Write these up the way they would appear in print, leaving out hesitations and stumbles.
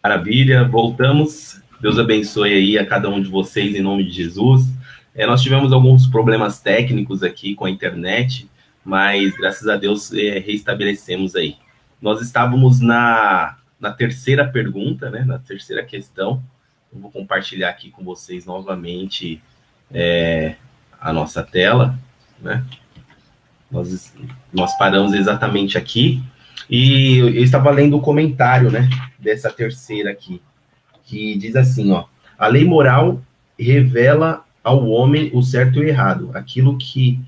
Maravilha, voltamos. Deus abençoe aí a cada um de vocês em nome de Jesus. Nós tivemos alguns problemas técnicos aqui com a internet, mas graças a Deus reestabelecemos aí. Nós estávamos na terceira pergunta, né? Na terceira questão. Eu vou compartilhar aqui com vocês novamente a nossa tela, né? Nós paramos exatamente aqui. E eu estava lendo o comentário, né, dessa terceira aqui, que diz assim, ó: a lei moral revela ao homem o certo e o errado, aquilo que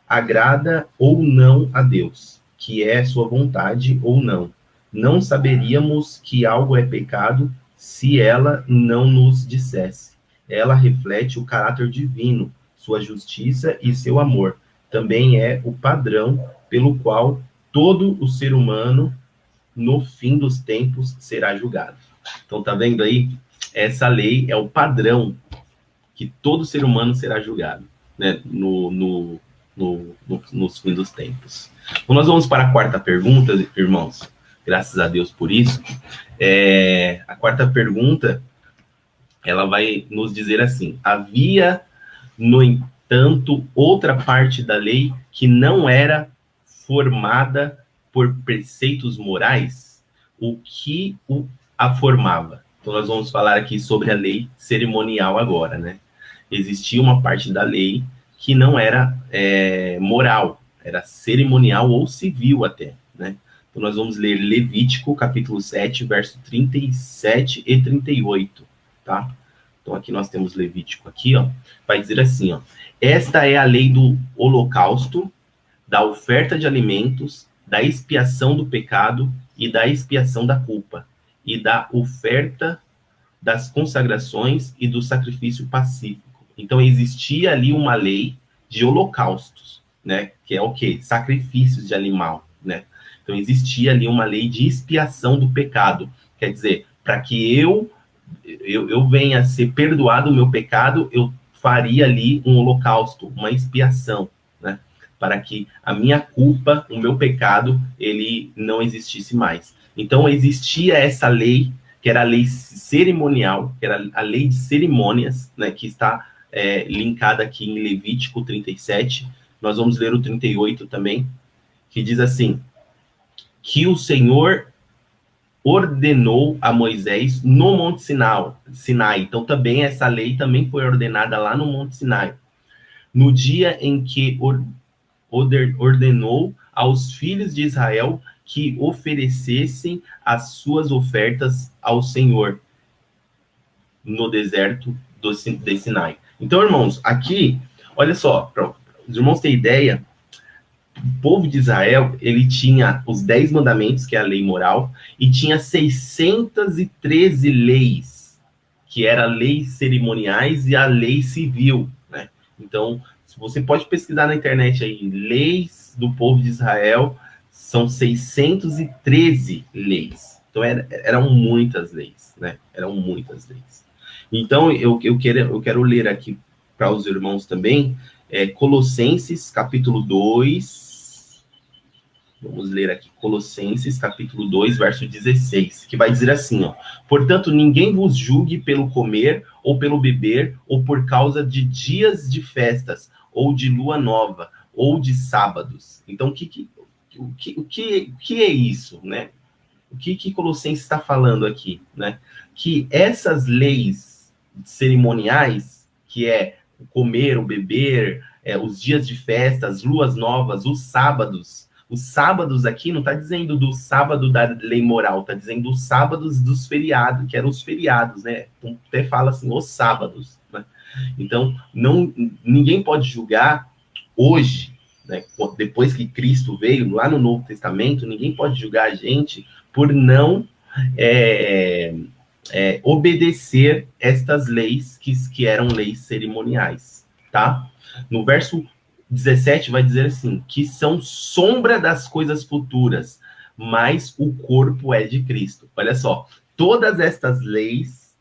agrada ou não a Deus, que é sua vontade ou não. Não saberíamos que algo é pecado se ela não nos dissesse. Ela reflete o caráter divino, sua justiça e seu amor. Também é o padrão pelo qual todo o ser humano, no fim dos tempos, será julgado. Então, tá vendo aí? Essa lei é o padrão que todo ser humano será julgado, né? Nos fins dos tempos. Então, nós vamos para a quarta pergunta, irmãos. Graças a Deus por isso. A quarta pergunta, ela vai nos dizer assim: havia, no entanto, outra parte da lei que não era formada por preceitos morais, o que a formava? Então, nós vamos falar aqui sobre a lei cerimonial agora, né? Existia uma parte da lei que não era moral, era cerimonial ou civil até, né? Então, nós vamos ler Levítico, capítulo 7, verso 37 e 38, tá? Então, aqui nós temos Levítico aqui, ó, vai dizer assim, ó: esta é a lei do holocausto, da oferta de alimentos, da expiação do pecado e da expiação da culpa, e da oferta das consagrações e do sacrifício pacífico. Então, existia ali uma lei de holocaustos, né? Que é o quê? Sacrifícios de animal, né? Então, existia ali uma lei de expiação do pecado. Quer dizer, para que eu venha a ser perdoado o meu pecado, eu faria ali um holocausto, uma expiação, né? Para que a minha culpa, o meu pecado, ele não existisse mais. Então, existia essa lei, que era a lei cerimonial, que era a lei de cerimônias, né, que está linkada aqui em Levítico 37. Nós vamos ler o 38 também, que diz assim: que o Senhor ordenou a Moisés no Monte Sinai. Então, também essa lei também foi ordenada lá no Monte Sinai. No dia em que ordenou aos filhos de Israel que oferecessem as suas ofertas ao Senhor no deserto de Sinai. Então, irmãos, aqui, olha só, para os irmãos terem ideia, o povo de Israel, ele tinha os 10 mandamentos, que é a lei moral, e tinha 613 leis, que eram leis cerimoniais e a lei civil, né? Então, você pode pesquisar na internet aí, leis do povo de Israel, são 613 leis. Então, eram muitas leis, né? Eram muitas leis. Então, eu quero ler aqui para os irmãos também, Colossenses, capítulo 2, vamos ler aqui, Colossenses, capítulo 2, verso 16, que vai dizer assim, ó: portanto, ninguém vos julgue pelo comer, ou pelo beber, ou por causa de dias de festas, ou de lua nova, ou de sábados. Então, o que é isso, né? O que Colossenses está falando aqui, né? Que essas leis cerimoniais, que é o comer, o beber, os dias de festa, as luas novas, os sábados aqui não está dizendo do sábado da lei moral, está dizendo os sábados dos feriados, que eram os feriados, né? Então, até fala assim, os sábados, né? Então, ninguém pode julgar hoje, né, depois que Cristo veio, lá no Novo Testamento, ninguém pode julgar a gente por não obedecer estas leis que eram leis cerimoniais, tá? No verso 17 vai dizer assim, que são sombra das coisas futuras, mas o corpo é de Cristo. Olha só, todas essas leis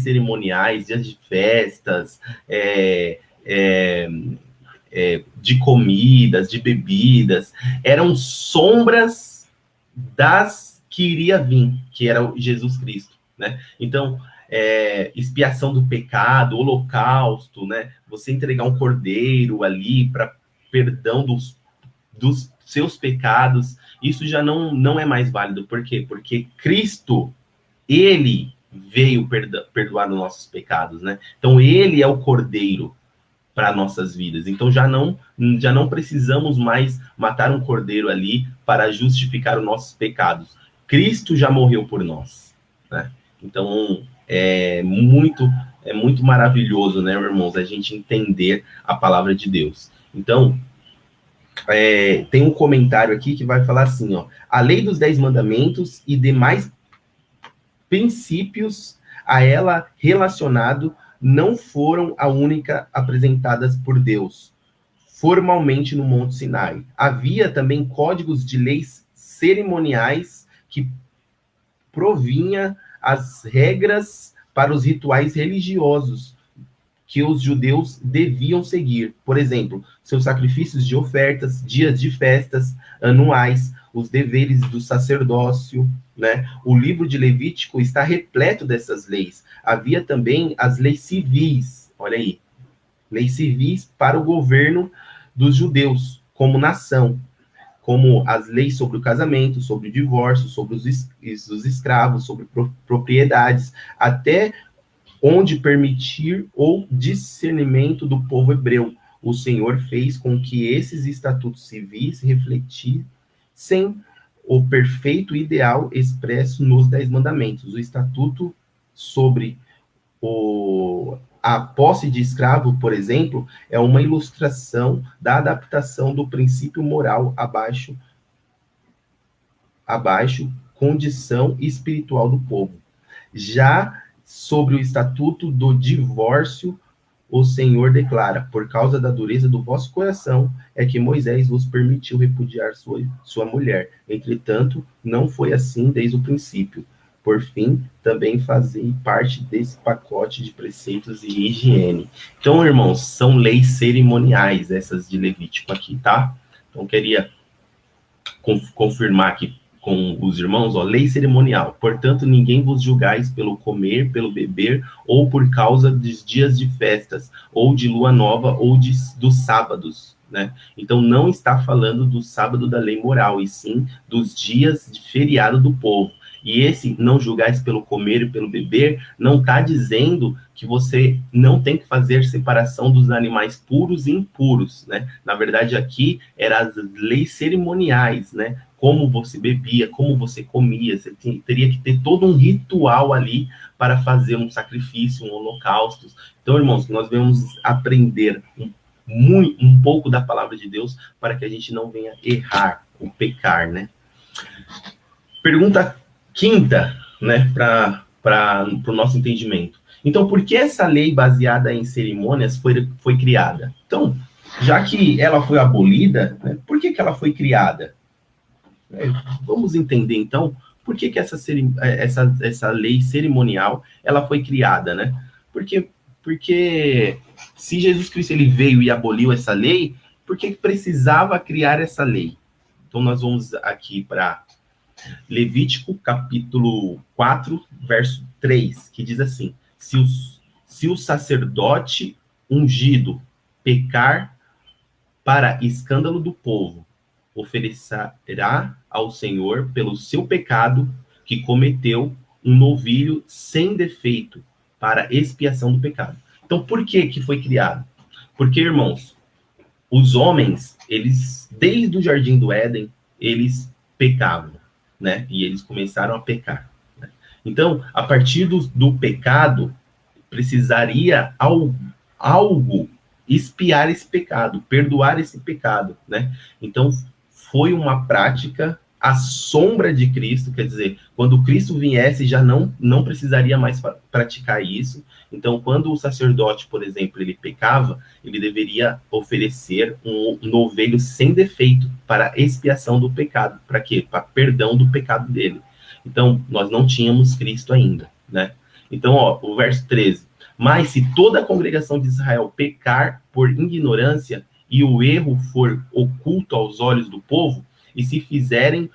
cerimoniais, dias de festas, de comidas, de bebidas, eram sombras das que iria vir, que era o Jesus Cristo, né? Então, expiação do pecado, holocausto, né? Você entregar um cordeiro ali para perdão dos seus pecados, isso já não é mais válido. Por quê? Porque Cristo, ele veio perdoar os nossos pecados, né? Então, ele é o cordeiro para nossas vidas. Então, já não precisamos mais matar um cordeiro ali para justificar os nossos pecados. Cristo já morreu por nós, né? Então, é muito maravilhoso, né, irmãos, a gente entender a palavra de Deus. Então, tem um comentário aqui que vai falar assim, ó: a lei dos 10 mandamentos e demais princípios a ela relacionado não foram a única apresentadas por Deus formalmente no Monte Sinai. Havia também códigos de leis cerimoniais que provinha as regras para os rituais religiosos que os judeus deviam seguir. Por exemplo, seus sacrifícios de ofertas, dias de festas anuais, os deveres do sacerdócio, né? O livro de Levítico está repleto dessas leis. Havia também as leis civis, olha aí, leis civis para o governo dos judeus como nação, como as leis sobre o casamento, sobre o divórcio, sobre os escravos, sobre propriedades, até onde permitir o discernimento do povo hebreu. O Senhor fez com que esses estatutos civis refletissem o perfeito ideal expresso nos 10 mandamentos. O estatuto sobre a posse de escravo, por exemplo, é uma ilustração da adaptação do princípio moral abaixo condição espiritual do povo. Já sobre o estatuto do divórcio, o Senhor declara: por causa da dureza do vosso coração, é que Moisés vos permitiu repudiar sua mulher. Entretanto, não foi assim desde o princípio. Por fim, também fazei parte desse pacote de preceitos e higiene. Então, irmãos, são leis cerimoniais, essas de Levítico aqui, tá? Então, queria confirmar aqui com os irmãos, ó, lei cerimonial. Portanto, ninguém vos julgais pelo comer, pelo beber, ou por causa dos dias de festas, ou de lua nova, ou dos sábados, né? Então, não está falando do sábado da lei moral, e sim dos dias de feriado do povo. E esse não julgais pelo comer e pelo beber, não está dizendo que você não tem que fazer separação dos animais puros e impuros, né? Na verdade, aqui eram as leis cerimoniais, né? Como você bebia, como você comia, você teria que ter todo um ritual ali para fazer um sacrifício, um holocausto. Então, irmãos, nós devemos aprender um pouco da palavra de Deus para que a gente não venha errar ou pecar, né? Pergunta quinta, né, para o nosso entendimento. Então, por que essa lei baseada em cerimônias foi criada? Então, já que ela foi abolida, né, por que ela foi criada? Vamos entender, então, por que essa lei cerimonial ela foi criada, né? Porque se Jesus Cristo ele veio e aboliu essa lei, por que precisava criar essa lei? Então, nós vamos aqui para Levítico, capítulo 4, verso 3, que diz assim: se o sacerdote ungido pecar para escândalo do povo, oferecerá ao Senhor pelo seu pecado que cometeu um novilho sem defeito para expiação do pecado. Então, por que foi criado? Porque, irmãos, os homens, eles, desde o Jardim do Éden, eles pecavam, né? E eles começaram a pecar, né? Então, a partir do pecado, precisaria algo expiar esse pecado, perdoar esse pecado, né? Então, foi uma prática à sombra de Cristo, quer dizer, quando Cristo viesse, já não precisaria mais praticar isso. Então, quando o sacerdote, por exemplo, ele pecava, ele deveria oferecer um novilho sem defeito para expiação do pecado. Para quê? Para perdão do pecado dele. Então, nós não tínhamos Cristo ainda, né? Então, ó, o verso 13. Mas se toda a congregação de Israel pecar por ignorância e o erro for oculto aos olhos do povo, e se fizerem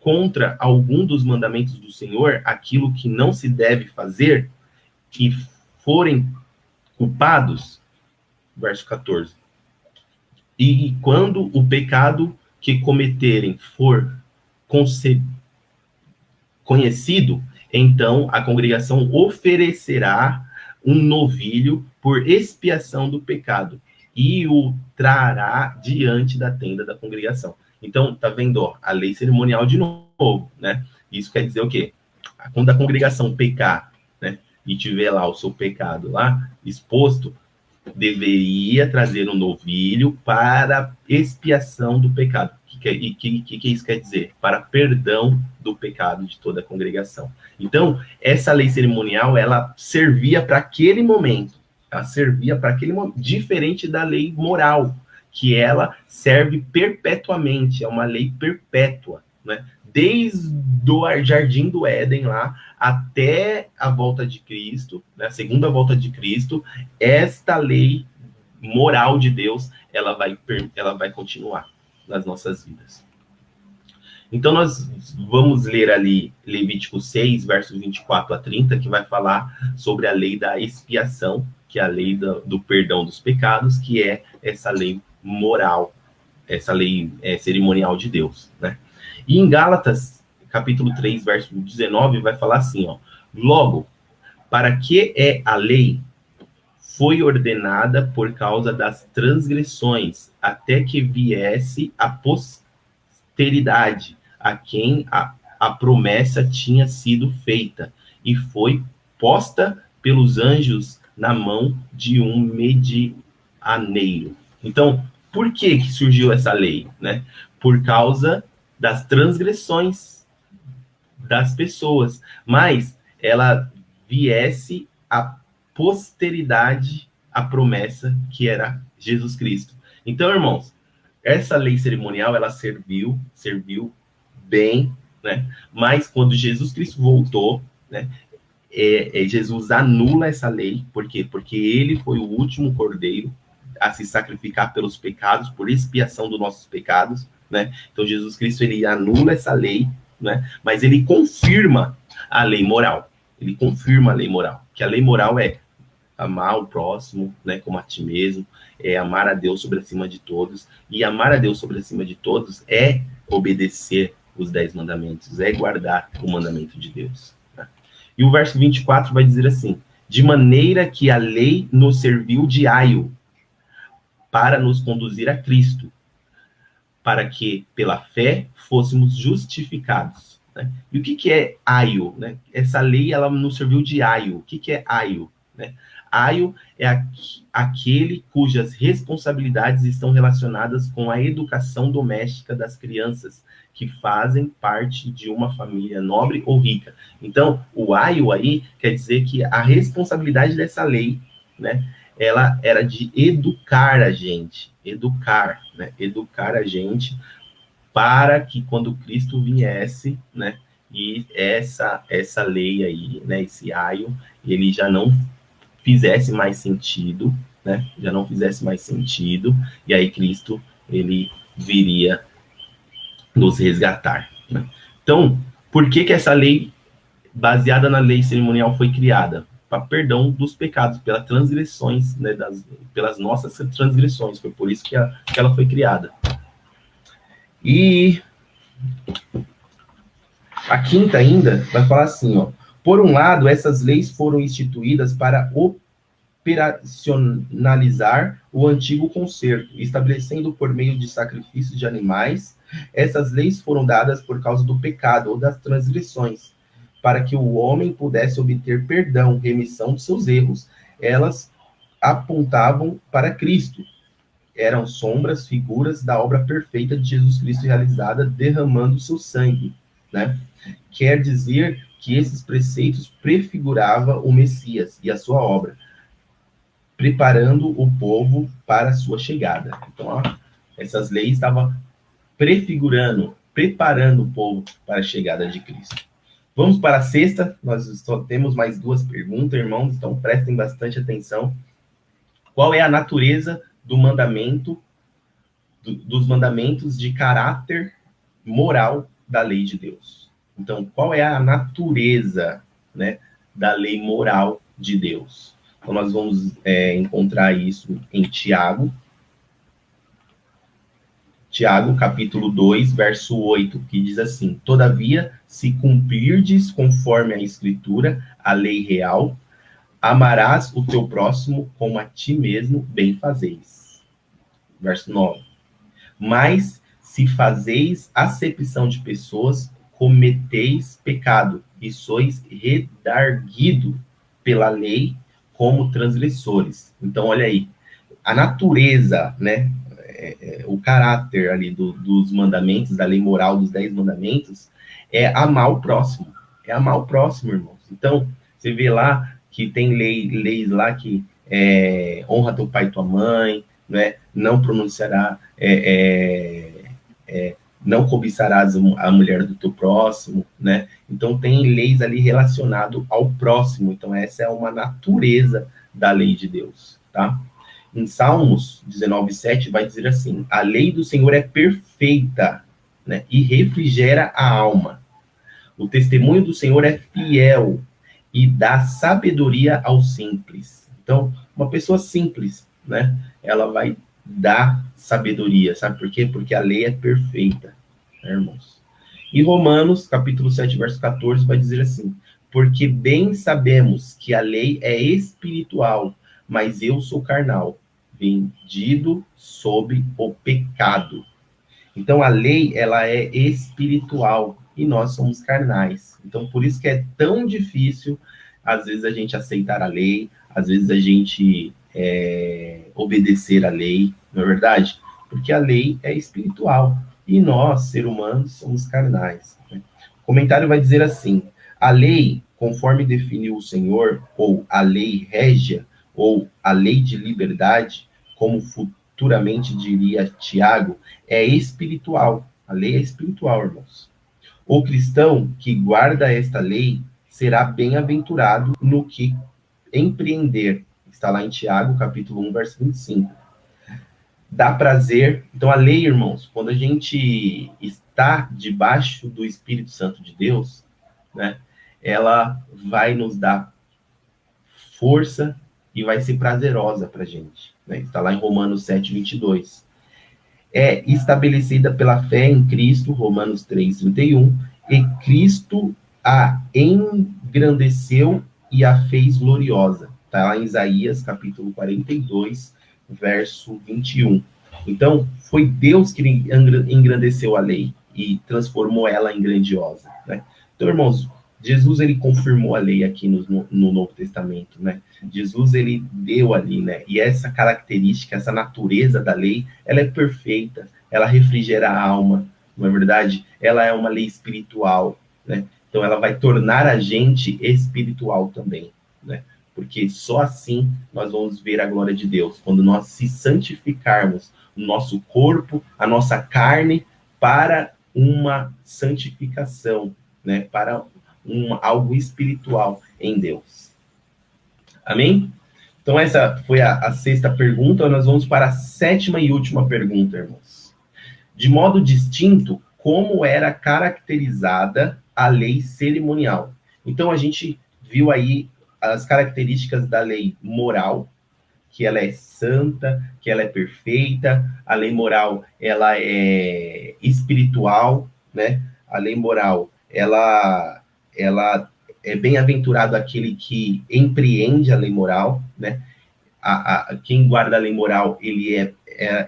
contra algum dos mandamentos do Senhor, aquilo que não se deve fazer, que forem culpados, verso 14. E quando o pecado que cometerem for conhecido, então a congregação oferecerá um novilho por expiação do pecado e o trará diante da tenda da congregação. Então, tá vendo, ó, a lei cerimonial de novo, né? Isso quer dizer o quê? Quando a congregação pecar, né, e tiver lá o seu pecado lá exposto, deveria trazer um novilho para expiação do pecado. O que isso quer dizer? Para perdão do pecado de toda a congregação. Então, essa lei cerimonial, ela servia para aquele momento. Ela servia para aquele momento, diferente da lei moral, que ela serve perpetuamente, é uma lei perpétua, né? Desde o Jardim do Éden lá até a volta de Cristo, né, a segunda volta de Cristo, esta lei moral de Deus, ela vai continuar nas nossas vidas. Então, nós vamos ler ali Levítico 6, versos 24 a 30, que vai falar sobre a lei da expiação, que é a lei do perdão dos pecados, que é essa lei moral, essa lei cerimonial de Deus, né? E em Gálatas, capítulo 3, verso 19, vai falar assim, ó: logo, para que é a lei? Foi ordenada por causa das transgressões, até que viesse a posteridade, a quem a promessa tinha sido feita, e foi posta pelos anjos na mão de um medianeiro. Então, por que surgiu essa lei, né? Por causa das transgressões das pessoas, mas ela viesse a posteridade a promessa que era Jesus Cristo. Então, irmãos, essa lei cerimonial, ela serviu bem, né? Mas quando Jesus Cristo voltou, né, Jesus anula essa lei. Por quê? Porque ele foi o último cordeiro a se sacrificar pelos pecados, por expiação dos nossos pecados, né? Então, Jesus Cristo, ele anula essa lei, né? Mas ele confirma a lei moral. Ele confirma a lei moral. Que a lei moral é amar o próximo, né, como a ti mesmo, é amar a Deus sobre acima de todos. E amar a Deus sobre acima de todos é obedecer os 10 mandamentos, é guardar o mandamento de Deus. Né? E o verso 24 vai dizer assim: de maneira que a lei nos serviu de aio para nos conduzir a Cristo, para que, pela fé, fôssemos justificados. Né? E o que é aio? Né? Essa lei, ela nos serviu de aio. O que é aio? Né? Aio é aquele cujas responsabilidades estão relacionadas com a educação doméstica das crianças que fazem parte de uma família nobre ou rica. Então, o aio aí quer dizer que a responsabilidade dessa lei, né, ela era de educar a gente, né, educar a gente para que quando Cristo viesse, né, e essa lei aí, né, esse aio, ele já não fizesse mais sentido, né? Já não fizesse mais sentido, e aí Cristo, ele viria nos resgatar, né? Então, por que essa lei, baseada na lei cerimonial, foi criada? Para perdão dos pecados, pelas transgressões, né? Pelas nossas transgressões, foi por isso que ela foi criada. E a quinta ainda vai falar assim, ó: por um lado, essas leis foram instituídas para operacionalizar o antigo concerto, estabelecendo por meio de sacrifícios de animais. Essas leis foram dadas por causa do pecado ou das transgressões, para que o homem pudesse obter perdão, remissão de seus erros. Elas apontavam para Cristo. Eram sombras, figuras da obra perfeita de Jesus Cristo realizada, derramando seu sangue, né? Quer dizer que esses preceitos prefiguravam o Messias e a sua obra, preparando o povo para a sua chegada. Então, ó, essas leis estavam preparando o povo para a chegada de Cristo. Vamos para a sexta. Nós só temos mais 2 perguntas, irmãos, então prestem bastante atenção. Qual é a natureza do mandamento, dos mandamentos de caráter moral da lei de Deus. Então, qual é a natureza, né, da lei moral de Deus? Então, nós vamos encontrar isso em Tiago, capítulo 2, verso 8, que diz assim: Todavia, se cumprirdes conforme a Escritura, a lei real, amarás o teu próximo como a ti mesmo bem fazeis. Verso 9. Mas, se fazeis acepção de pessoas, cometeis pecado, e sois redarguido pela lei como transgressores. Então, olha aí, a natureza, né, o caráter ali dos mandamentos, da lei moral, dos 10 mandamentos, é amar o próximo. É amar o próximo, irmãos. Então, você vê lá que tem leis lá que honra teu pai e tua mãe, né? Não pronunciará, não cobiçarás a mulher do teu próximo, né? Então, tem leis ali relacionado ao próximo. Então, essa é uma natureza da lei de Deus, tá? Em Salmos 19:7 vai dizer assim: a lei do Senhor é perfeita, né, e refrigera a alma. O testemunho do Senhor é fiel e dá sabedoria aos simples. Então, uma pessoa simples, né, ela vai dar sabedoria, sabe por quê? Porque a lei é perfeita, né, irmãos? E Romanos, capítulo 7, verso 14, vai dizer assim: porque bem sabemos que a lei é espiritual, mas eu sou carnal, vendido sob o pecado. Então a lei, ela é espiritual e nós somos carnais. Então por isso que é tão difícil às vezes a gente aceitar a lei, às vezes a gente obedecer a lei, não é verdade? Porque a lei é espiritual e nós, seres humanos, somos carnais. Né? O comentário vai dizer assim: a lei, conforme definiu o Senhor, ou a lei régia, ou a lei de liberdade, como futuramente diria Tiago, é espiritual. A lei é espiritual, irmãos. O cristão que guarda esta lei será bem-aventurado no que empreender. Está lá em Tiago, capítulo 1, verso 25. Dá prazer. Então, a lei, irmãos, quando a gente está debaixo do Espírito Santo de Deus, né, ela vai nos dar força e vai ser prazerosa para a gente. Né? Está lá em Romanos 7:22. É estabelecida pela fé em Cristo, Romanos 3:31, e Cristo a engrandeceu e a fez gloriosa. Está lá em Isaías, capítulo 42, verso 21. Então, foi Deus que engrandeceu a lei e transformou ela em grandiosa. Né? Então, irmãos, Jesus, ele confirmou a lei aqui no Novo Testamento, né? Jesus, ele deu ali, né? E essa característica, essa natureza da lei, ela é perfeita, ela refrigera a alma, não é verdade? Ela é uma lei espiritual, né? Então, ela vai tornar a gente espiritual também, né? Porque só assim nós vamos ver a glória de Deus, quando nós se santificarmos o nosso corpo, a nossa carne, para uma santificação, né? Para algo espiritual em Deus. Amém? Então, essa foi a sexta pergunta. Nós vamos para a sétima e última pergunta, irmãos. De modo distinto, como era caracterizada a lei cerimonial? Então, a gente viu aí as características da lei moral, que ela é santa, que ela é perfeita. A lei moral, ela é espiritual, né? A lei moral, ela é bem-aventurado aquele que empreende a lei moral, né? Quem guarda a lei moral,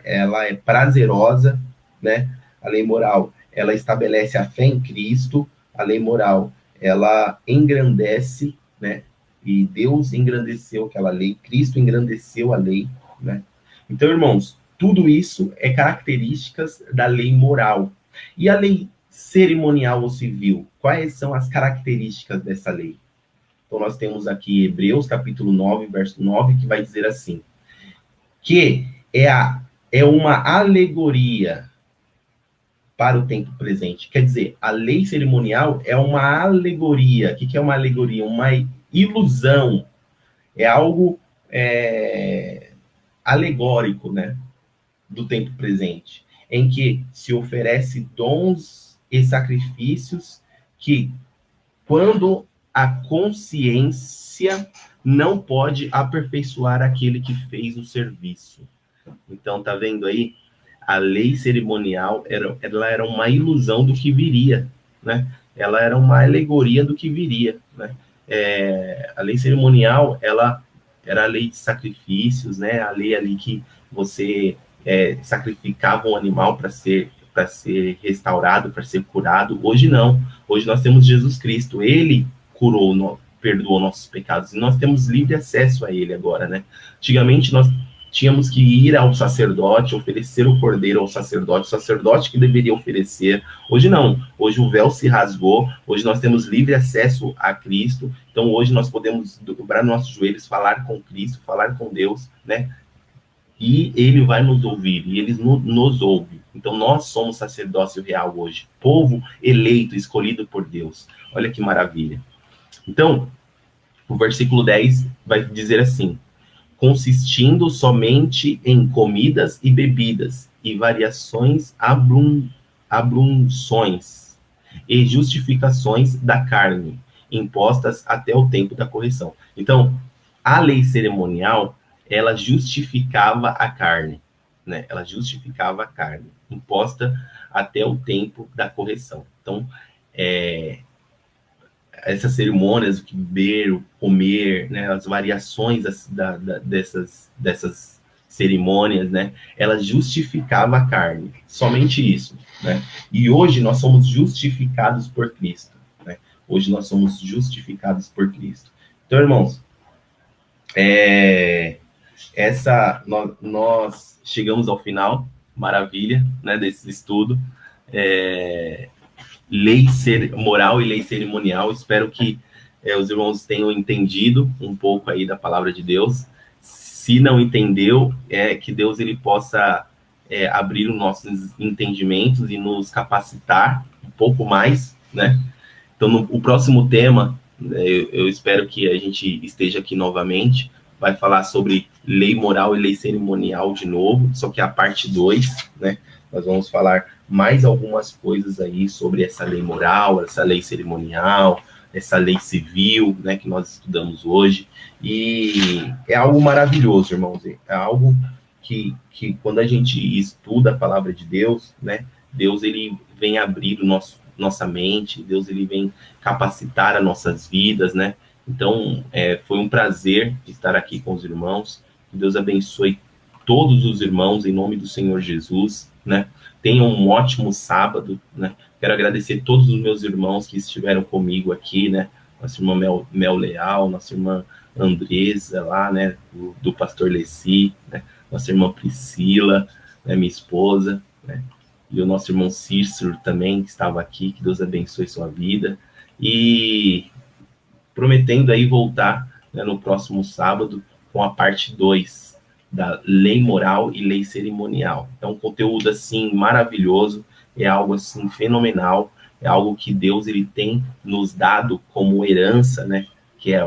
ela é prazerosa, né? A lei moral, ela estabelece a fé em Cristo. A lei moral, ela engrandece, né? E Deus engrandeceu aquela lei, Cristo engrandeceu a lei, né? Então, irmãos, tudo isso é características da lei moral. E a lei cerimonial ou civil, quais são as características dessa lei? Então, nós temos aqui Hebreus, capítulo 9, verso 9, que vai dizer assim, que é uma alegoria para o tempo presente. Quer dizer, a lei cerimonial é uma alegoria. O que é uma alegoria? Uma ilusão. É algo alegórico, né? Do tempo presente, em que se oferece dons e sacrifícios que, quando a consciência não pode aperfeiçoar aquele que fez o serviço. Então, tá vendo aí? A lei cerimonial ela era uma ilusão do que viria, né? Ela era uma alegoria do que viria, né? A lei cerimonial, ela era a lei de sacrifícios, né? A lei ali que você sacrificava um animal para ser restaurado, para ser curado. Hoje não. Hoje nós temos Jesus Cristo. Ele perdoou nossos pecados e nós temos livre acesso a ele agora, né? Antigamente nós tínhamos que ir ao sacerdote, oferecer o cordeiro ao sacerdote, o sacerdote que deveria oferecer. Hoje não, hoje o véu se rasgou, hoje nós temos livre acesso a Cristo, então hoje nós podemos dobrar nossos joelhos, falar com Cristo, falar com Deus, né? E ele vai nos ouvir, e ele nos ouve. Então nós somos sacerdócio real hoje, povo eleito, escolhido por Deus. Olha que maravilha. Então, o versículo 10 vai dizer assim: consistindo somente em comidas e bebidas, e variações, abrunções e justificações da carne, impostas até o tempo da correção. Então, a lei cerimonial, ela justificava a carne, né? Ela justificava a carne, imposta até o tempo da correção. Então, essas cerimônias, o que beber, o comer, né, as variações dessas cerimônias, né, ela justificava a carne, somente isso, né? E hoje nós somos justificados por Cristo, né? Hoje nós somos justificados por Cristo. Então, irmãos, nós chegamos ao final, maravilha, né, desse estudo. Lei moral e lei cerimonial. Espero que os irmãos tenham entendido um pouco aí da palavra de Deus. Se não entendeu, que Deus ele possa abrir os nossos entendimentos e nos capacitar um pouco mais, né? Então, o próximo tema, eu espero que a gente esteja aqui novamente, vai falar sobre lei moral e lei cerimonial de novo, só que a parte 2, né? Nós vamos falar mais algumas coisas aí sobre essa lei moral, essa lei cerimonial, essa lei civil, né, que nós estudamos hoje. E é algo maravilhoso, irmãos. É algo que quando a gente estuda a palavra de Deus, né, Deus ele vem abrir nossa mente, Deus ele vem capacitar as nossas vidas, né? Então, foi um prazer estar aqui com os irmãos. Que Deus abençoe todos os irmãos em nome do Senhor Jesus, né? Tenham um ótimo sábado, né? Quero agradecer todos os meus irmãos que estiveram comigo aqui, né? Nossa irmã Mel Leal, nossa irmã Andresa lá, né? Do pastor Leci, né? Nossa irmã Priscila, né? Minha esposa, né? E o nosso irmão Cícero também, que estava aqui, que Deus abençoe sua vida. E prometendo aí voltar, né, no próximo sábado com a parte 2 da lei moral e lei cerimonial. É um conteúdo, assim, maravilhoso, é algo, assim, fenomenal, é algo que Deus, ele tem nos dado como herança, né, que é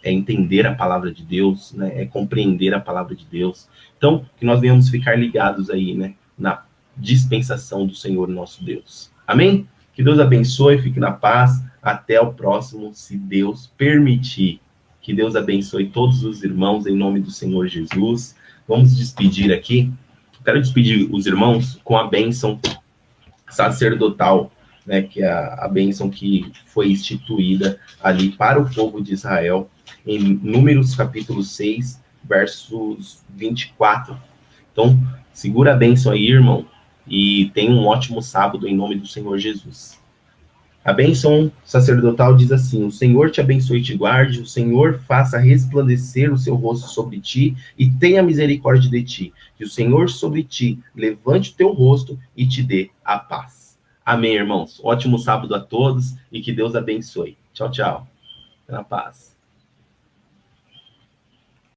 entender a palavra de Deus, né, é compreender a palavra de Deus. Então, que nós venhamos ficar ligados aí, né, na dispensação do Senhor nosso Deus. Amém? Que Deus abençoe, fique na paz, até o próximo, se Deus permitir. Que Deus abençoe todos os irmãos em nome do Senhor Jesus. Vamos despedir aqui. Quero despedir os irmãos com a bênção sacerdotal, né, que é a bênção que foi instituída ali para o povo de Israel, em Números capítulo 6, versos 24. Então, segura a bênção aí, irmão, e tenha um ótimo sábado em nome do Senhor Jesus. A bênção sacerdotal diz assim: o Senhor te abençoe e te guarde, o Senhor faça resplandecer o seu rosto sobre ti e tenha misericórdia de ti. Que o Senhor sobre ti levante o teu rosto e te dê a paz. Amém, irmãos. Ótimo sábado a todos e que Deus abençoe. Tchau, tchau. Na paz.